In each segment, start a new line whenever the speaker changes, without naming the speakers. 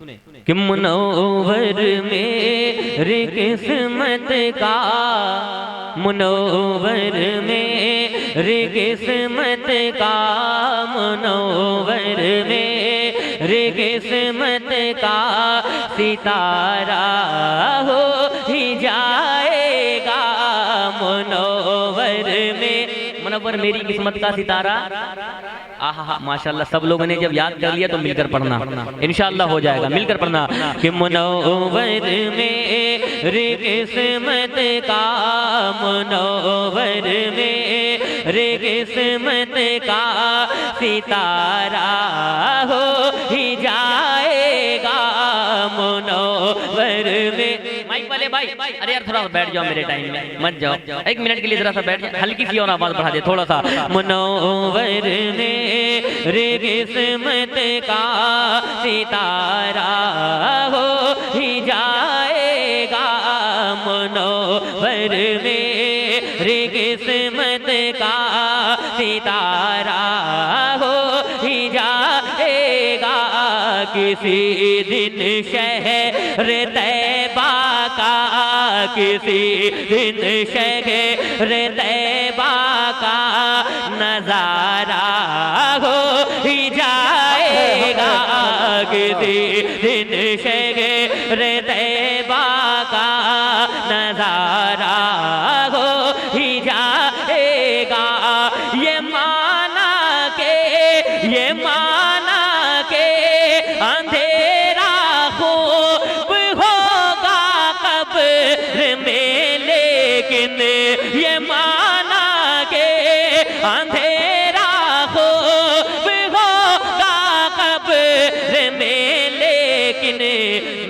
कि मुनव्वर मेरी किस्मत का, मुनव्वर मेरी किस्मत का, मुनव्वर मेरी किस्मत का सितारा हो ही जाएगा। मुनव्वर मेरी किस्मत का सितारा। आहा माशाल्लाह, सब लोगों ने जब याद कर लिया तो मिलकर पढ़ना, इंशाअल्लाह हो जाएगा। मिलकर पढ़ना कि मुनव्वर मेरी किस्मत का, मुनव्वर मेरी किस्मत का सितारा हो ही जाएगा। मुनव्वर में माइक वाले भाई, अरे यार थोड़ा बैठ जाओ, मेरे टाइम में मत जाओ, एक मिनट के लिए जरा सा बैठ जाओ, हल्की सी और आवाज बढ़ा दे थोड़ा सा। मुनव्वर मेरी किस्मत का सितारा हो ही जाएगा। मुनव्वर मेरी किस्मत का सितारा हो ही जाएगा। किसी दिन शहर तैबा का, किसी दिन शहर तैबा का नजारा हो ही जाएगा। किसी दिन शहर तैबा का नजारा हो ही जाएगा। ये माना के अंधेरा खूब होगा कब्र में, लेकिन ये माना के अंधेरा खूब होगा कब्र में, लेकिन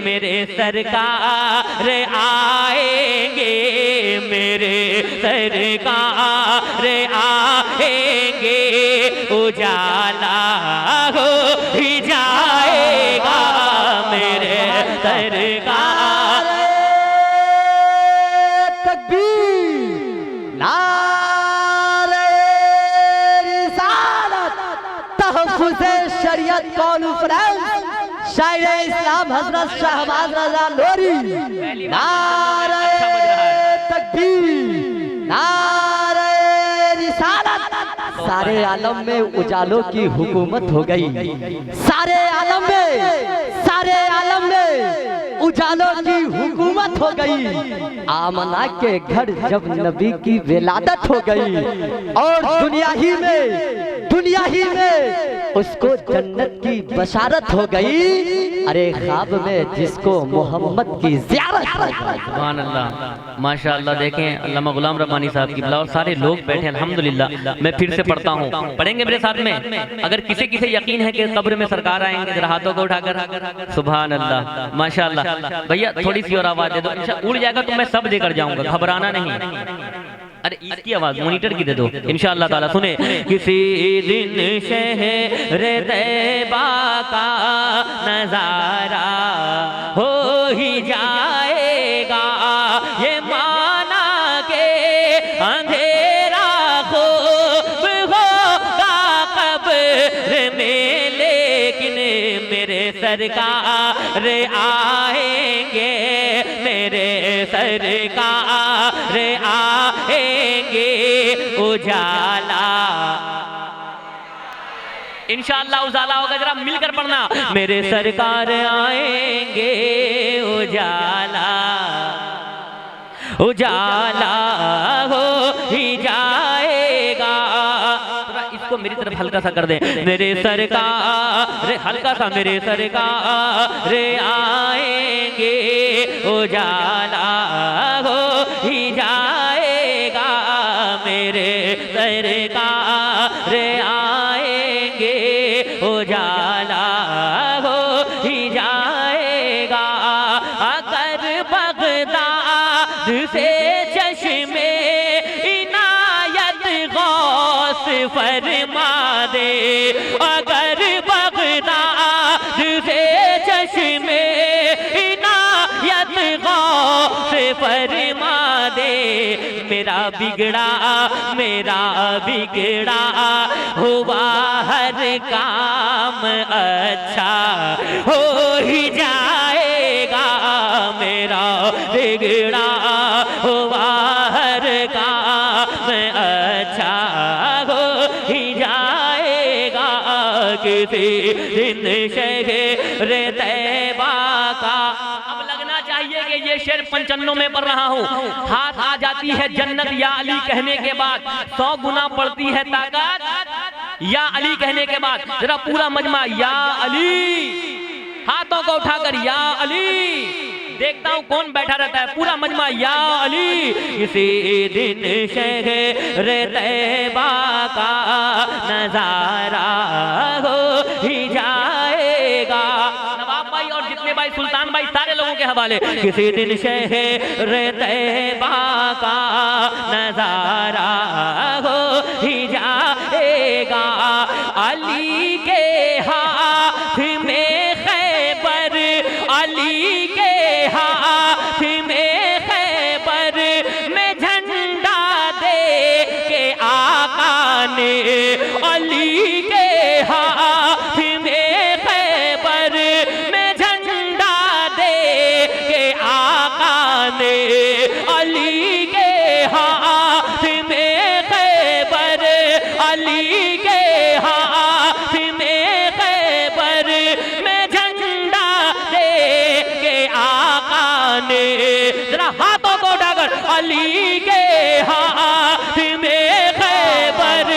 मेरे सरकार आएंगे, मेरे सरकार आएंगे, उजाला हो ही जाएगा। मेरे सरकार
तकबीर, नारे रिसालत, तहफ्फुज़े शरीयत कॉन्फ्रेंस, शायर इस्लाम हजरत शहबाज रजा लोरी। नारे तकबीर, नारे रिसालत। सारे आलम में उजालों की हुकूमत हो गई, सारे आलम में उजालों की हुकूमत हो गई। आमना के घर जब नबी की विलादत हो गई और दुनिया ही में उसको जन्नत की बशारत हो गई। अरे ख्वाब में जिसको मोहम्मद की ज़ियारत हो गई।
सुभान अल्लाह, माशाअल्लाह। देखें अल्लामा गुलाम रब्बानी साहब की और सारे लोग बैठे अल्हम्दुलिल्लाह। मैं फिर से पढ़ता हूँ, पढ़ेंगे मेरे साथ में। अगर किसी यकीन है कि कब्र में सरकार आएंगे, जरा हाथों को उठाकर। सुभान अल्लाह, माशाअल्लाह। भैया थोड़ी सी और आवाज दे दो, उड़ जाएगा तो मैं सब देकर जाऊंगा, घबराना नहीं। अरे इसकी आवाज मॉनिटर की दे दो, इंशाअल्लाह ताला। सुने, किसी दिन शहर तैबा का नजारा हो ही जाएगा। ये माना के अंधेरा खूब होगा कब्र में, लेकिन मेरे सरकार आएंगे, मेरे सरकार आएंगे, उजाला इंशाअल्लाह उजाला होगा। जरा मिलकर पढ़ना, मेरे सरकार आएंगे, उजाला उजाला हो ही जाएगा। इसको मेरी तरफ हल्का सा कर दे। मेरे सरकार हल्का सा, मेरे सरकार आएंगे, उजाला हो ही जाएगा। मेरे सरकार आएंगे, उजाला हो ही जाएगा। अगर बगदाद से चश्मे इनायत गौस फरमा दे, अगर बगदाद से चश्मे इनायत गौस फरमा दे, मेरा बिगड़ा हुआ हर काम अच्छा हो ही जाएगा, मेरा बिगड़ा हुआ हर काम अच्छा हो ही जाएगा, किसी दिन शहर तैबा का। अब लगना चाहिए कि ये शेर 95 में पढ़ रहा हूँ। हाथ आ जाती है जन्नत या अली कहने के बाद, 100 गुना पड़ती है ताकत या अली कहने के बाद। जरा पूरा मजमा या अली, हाथों को उठाकर या अली, देखता हूँ कौन बैठा रहता है। पूरा मजमा या अली, किसी दिन शहर तैबा का नजारा हो ही जाएगा। नवाब भाई और जितने भाई, सुल्तान भाई, सारे लोगों के हवाले। किसी दिन शहर तैबा का नजारा हो ही जाएगा, अली के हाथ में खैबर, अली के हाथ में खैबर में झंडा दे के आका ने, अली के हाथ में खैबर में झंडा दे के आका ने, अली के हाथ में खैबर, अली के हाथ में खैबर में झंडा दे के आका ने। जरा हाथों को उठाकर, अली के हाथ में खैबर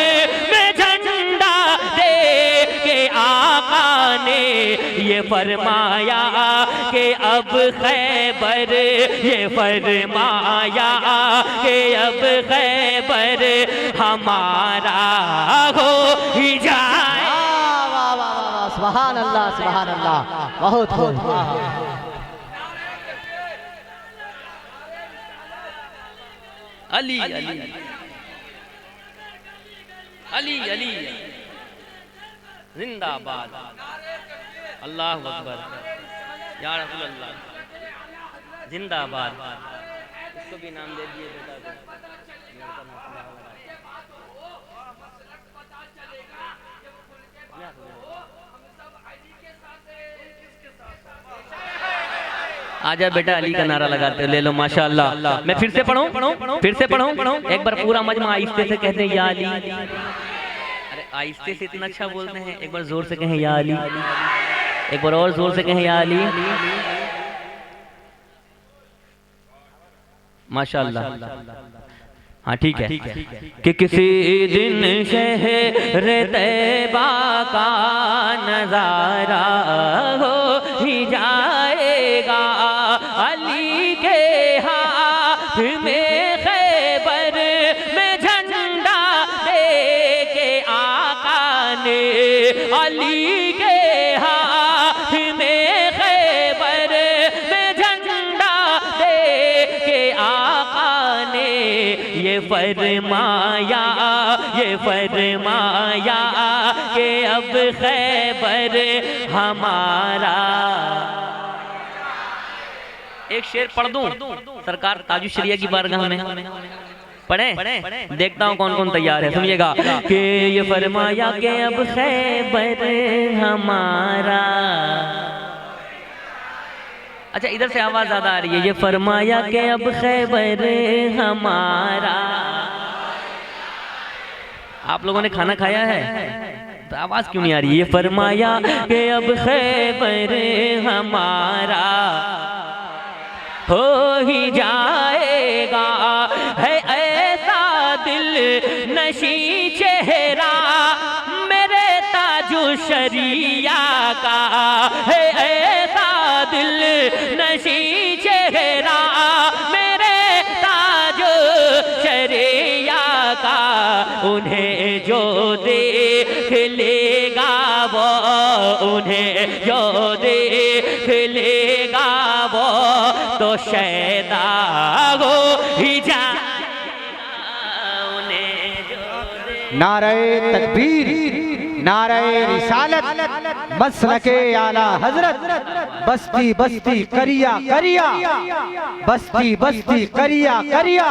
में झंडा दे के आका ने ये फरमाया कि अब खैबर, ये फरमाया कि अब खैबर हमारा हो ही जाए।
वाह वाह वाह वाह, सुभान अल्लाह सुभान अल्लाह, बहुत खूब।
अली अली अली अली जिंदाबाद, अल्लाह अकबर, या रसूल अल्लाह जिंदाबाद। इसको भी नाम दे दिए बेटा को। आजा बेटा, अली का नारा लगाते ले लो, माशाअल्लाह। मैं फिर से पढ़ूं, फिर से पढ़ूं, एक बार पूरा मजमा आहिस्ते से कहते हैं या अली। अरे आहिस्ते से इतना अच्छा बोलते हैं, एक बार जोर से कहें या अली, एक बार और जोर से कहें या अली, माशाअल्लाह। हाँ ठीक है। कि किसी दिन शहर तैबा का नजारा हो ही जाएगा, अली के हाथ में खैबर में झंडा दे के आका ने, अली के हाथ में खैबर में झंडा दे के आका ने ये फरमाया, ये फरमाया कि अब खैबर हमारा। एक शेर पढ़ दूं सरकार ताजुश्शरिया की बारगाह में, पढ़े? देखता हूँ कौन कौन तैयार है, सुनिएगा। कि ये फरमाया कि अब खैबर हमारा। अच्छा इधर से आवाज ज्यादा आ रही है। ये फरमाया कि अब खैबर हमारा। आप लोगों ने खाना खाया है तो आवाज क्यों नहीं आ रही है? ये फरमाया कि अब खैबर हमारा हो ही जाएगा, है ऐसा दिल नशी चेहरा मेरे ताजुश्शरिया का, है ऐसा दिल नशी चेहरा मेरे ताजुश्शरिया का। उन्हें जो देख लेगा वो, उन्हें जो देख लेगा वो तो शैदा हो ही जाएगा। उन्हें जो
नारे तकबीर, नारे रिसालत, मसलके आला हजरत, बस्ती बस्ती करिया करिया, बस्ती बस्ती करिया करिया।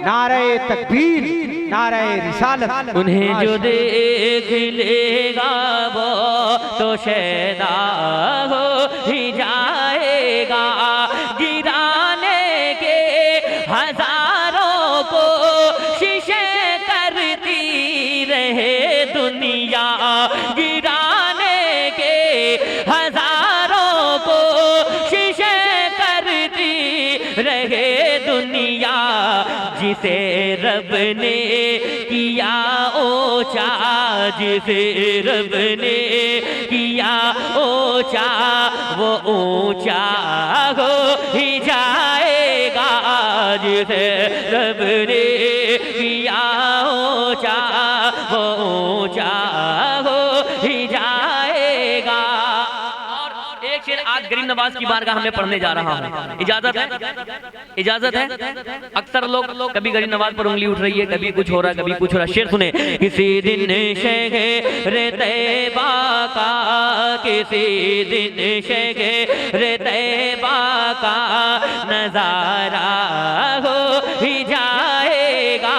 नारे तकबीर,
नारे रिसालत।
उन्हें जो देख लेगा वो तो शैदा हो ही जाएगा। गिराने के हजारों को शीशे करती रहे दुनिया, गिराने के हजारों को शीशे करती रहे दुनिया। जिसे रब ने किया ऊंचा, जिसे रब ने किया ऊंचा, वो ऊंचा हो ही जाएगा। जिसे रब ने किया ऊंचा, वो ऊंचा हो ही जाएगा। और एक शेर आज गरीब नवाज की बारगाह में पढ़ने जा रहा हूँ, इजाजत है? इजाजत है? अक्सर लोग कभी गरीब नवाज पर उंगली उठ रही है, कभी कुछ हो रहा है, कभी कुछ हो रहा है। शेर सुने। किसी दिन शहर तैबा का, किसी दिन शहर तैबा का नजारा हो ही जाएगा।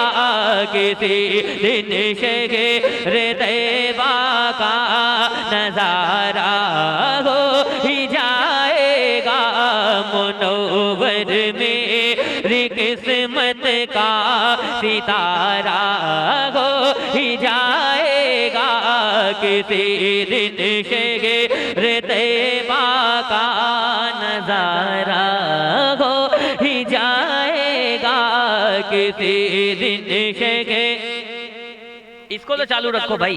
किसी दिन शहर तैबा का नजारा हो ही जाएगा। मुनव्वर मेरी किस्मत का सितारा हो ही जाएगा। किसी दिन शहर तैबा का नजारा हो ही जाएगा। किसी दिन शहर, इसको तो चालू रखो भाई,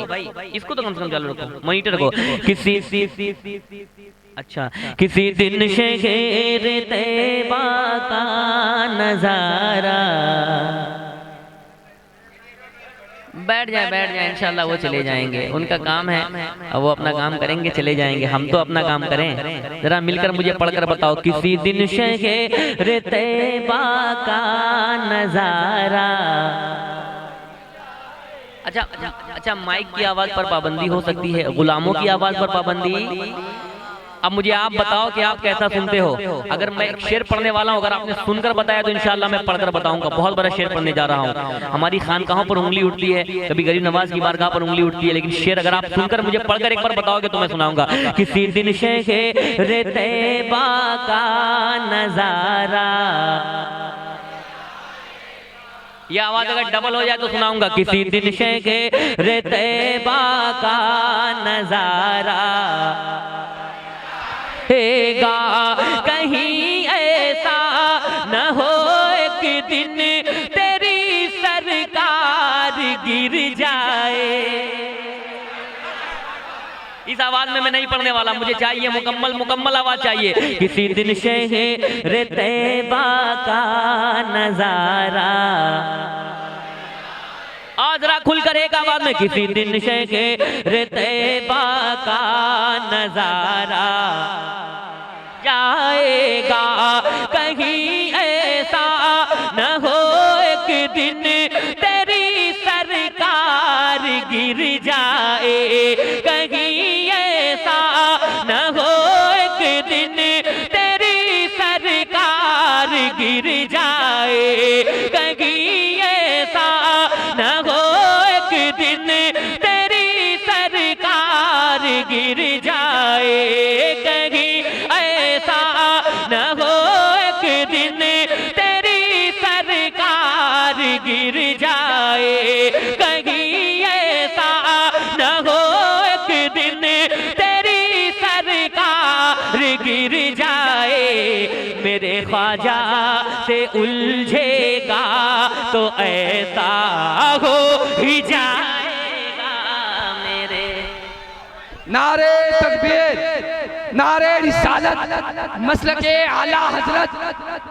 इसको तो कम से कम चालू रखो, मॉनिटर रखो। किसी अच्छा, किसी दिन शहर तैबा का नजारा। बैठ जाए इंशाल्लाह, वो चले जाएंगे, उनका काम है, वो अपना काम करेंगे, चले जाएंगे। हम तो अपना काम करें। जरा मिलकर मुझे पढ़कर बताओ। किसी दिन शहर तैबा का नजारा। अच्छा, माइक की आवाज पर पाबंदी हो सकती है, गुलामों की आवाज पर पाबंदी। अब मुझे आप बताओ कि आप कैसा सुनते हो। अगर मैं एक शेर पढ़ने वाला हूँ, अगर आपने सुनकर बताया तो इंशाल्लाह मैं पढ़कर बताऊंगा। बहुत बड़ा शेर पढ़ने जा रहा हूँ। हमारी खानकाहों पर उंगली उठती है, कभी गरीब नवाज की बारगाह पर उंगली उठती है, लेकिन शेर अगर आप सुनकर मुझे पढ़कर एक बार बताओगे तो मैं सुनाऊंगा। किसी दिन शहर तैबा का नजारा। ये आवाज अगर डबल हो जाए तो सुनाऊंगा। किसी दिन शहर तैबा का नजारा हैगा, कहीं ऐसा न हो एक दिन तेरी सरकार गिर जाए। इस आवाज में मैं नहीं पढ़ने वाला, मुझे चाहिए मुकम्मल आवाज चाहिए। किसी दिन शहर तैबा का नजारा। और जरा खुलकर एक आवाज में। किसी दिन शहर तैबा का नजारा जाएगा, कहीं ऐसा न हो एक दिन तेरी सरकार गिर जाए। कहीं ऐसा न हो एक दिन तेरी सरकार गिर जाए। कहीं ऐसा न हो एक दिन तेरी सरकार गिर जाए। कहीं ऐसा न हो एक दिन तेरी सरकार गिर जाए। कहीं ऐसा न हो एक दिन तेरी सरकार गिर जाए। मेरे ख्वाजा से उलझेगा तो ऐसा हो ही जाएगा। मेरे
नारे तकबीर, नारे रिसालत, मसलके आला हजरत।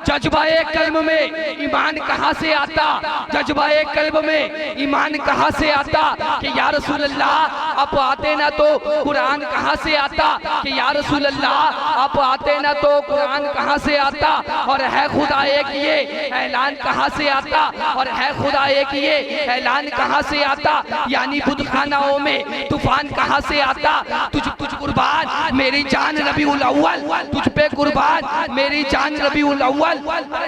जज्बाए कल्ब में ईमान कहाँ से आता? जज्बाए कल्ब में ईमान कहाँ से आता कि या रसूल अल्लाह आप आते ना तो कुरान कहाँ से आता? कि या रसूल अल्लाह आप आते ना तो कुरान कहाँ से आता, और है खुदा एक ये ऐलान कहाँ से आता, और है खुदा एक ये ऐलान कहाँ से आता, यानी बुतखानाओं में तूफान कहाँ से आता। तुझ कुर्बान मेरी जान रबीउल अव्वल, तुझ पे कुर्बान मेरी जान रबीउल अव्वल।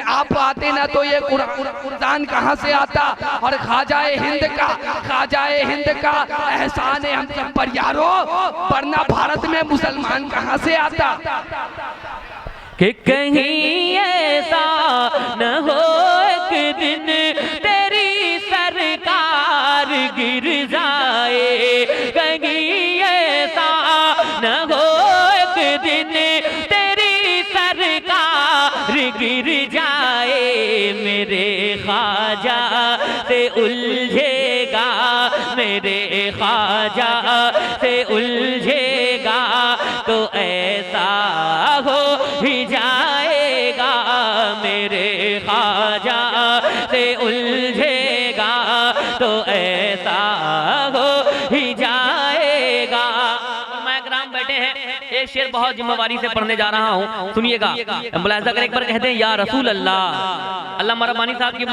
आप आते ना तो ये कुरान कहाँ से आता। और ख्वाजाए हिंद का एहसान है हम सब पर यारो, वरना भारत में मुसलमान कहाँ से आता।
कि कहीं ऐसा न हो एक दिन तेरी सरकार गिर जाए, कहीं ऐसा न हो एक दिन तेरी सरकार गिर जाए। मेरे ख्वाजा से उलझेगा, मेरे ख्वाजा से उलझेगा तो ऐसा हो ही जाएगा। मेरे ख्वाजा से उलझेगा तो ऐसा हो ही जाएगा। मैं ग्राम बैठे हैं, एक शेर बहुत जिम्मेवारी से पढ़ने जा रहा हूँ, सुनिएगा। मुलाहिजा कर, एक बार कहते हैं या रसूल अल्लाह। अल्लाह मरबानी साहब की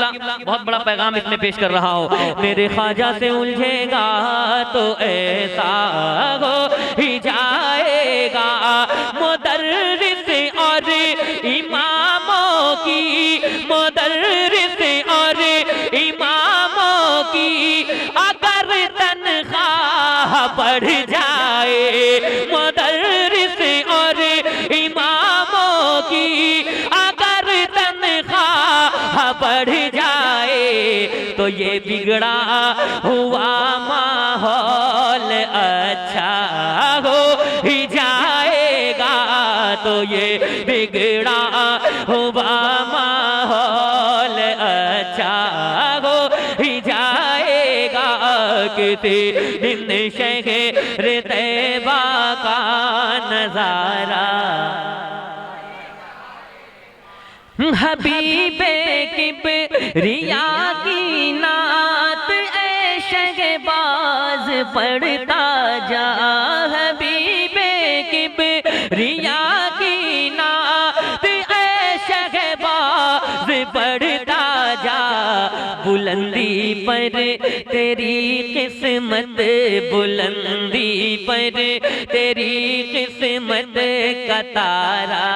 बहुत बड़ा पैगाम इसमें पेश कर रहा हो। मेरे ख्वाजा से उलझेगा तो ऐसा हो ही जाएगा। मुदर्रिस और इमामों की, मुदर्रिस और इमामों की अगर तनख्वाह बढ़ जाए, मुदर्रिस और इमामों की अगर तनख्वाह बढ़ जाए तो ये बिगड़ा हुआ माहौल अच्छा हो ही जाएगा। तो ये बिगड़ा हुआ माहौल अच्छा हो ही जाएगा। किसी दिन शहर तैबा का नजारा, हबीबे किबरिया की नात ऐ शहबाज पढ़ता जा, हबीबे किबरिया की नात ऐ शहबाज पढ़ता जा। बुलंदी पर तेरी किस्मत, बुलंदी पर तेरी किस्मत का तारा